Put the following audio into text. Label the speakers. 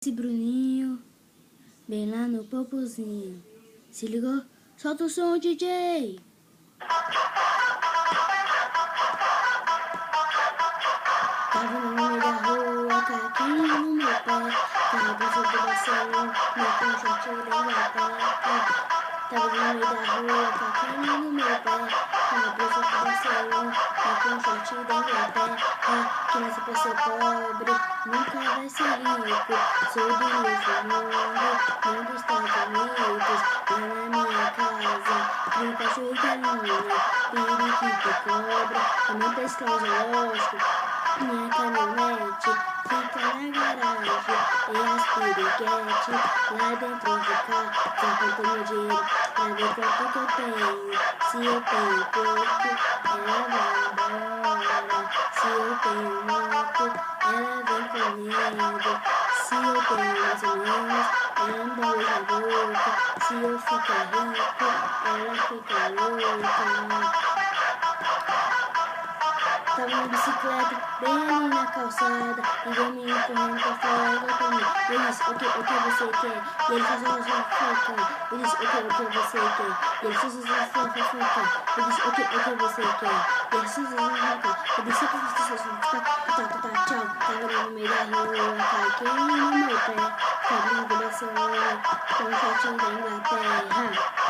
Speaker 1: Esse Bruninho, bem lá no popozinho. Se ligou? Solta o som, DJ! Tava no meio da rua, caquinho no meu pé. Cabeça do Barcelona, meu conjunto da minha pé. Tava no meio da rua, caquinho no meu pé. Cabeça do Barcelona, meu conjunto da minha pé. Que nasce pra ser pobre, nunca vai ser rico. Sou do novo mundo, não dos Estados Unidos. Lá na minha casa, tem cachorro e galinha, periquito, cobra, também pescão zoológico. Minha caminhonete fica na garagem e as piriguetes lá dentro de casa. Conto meu dinheiro pra ver quanto que eu tenho. Se eu tenho pouco, ela vai embora. Se eu tenho muito, ela vem comigo. Se eu tenho mais ou menos, ela me dá beijo na boca. Se eu ficar rico, ela fica louca. Tava na bicicleta, bem ali na calçada, e veio me empurrando pra falar igual pra mim. Eu disse, o que você quer? E ele fez uma fofoca. Eu disse, o que você quer? E ele fez uma fofoca. Eu disse, o que você quer? E ele fez uma fofoca. Eu disse, o que você quer? Tchau. Tava no meio da rua, caquinho no meu pé. Cabrinho do Barcelona, com o shortinho da Inglaterra.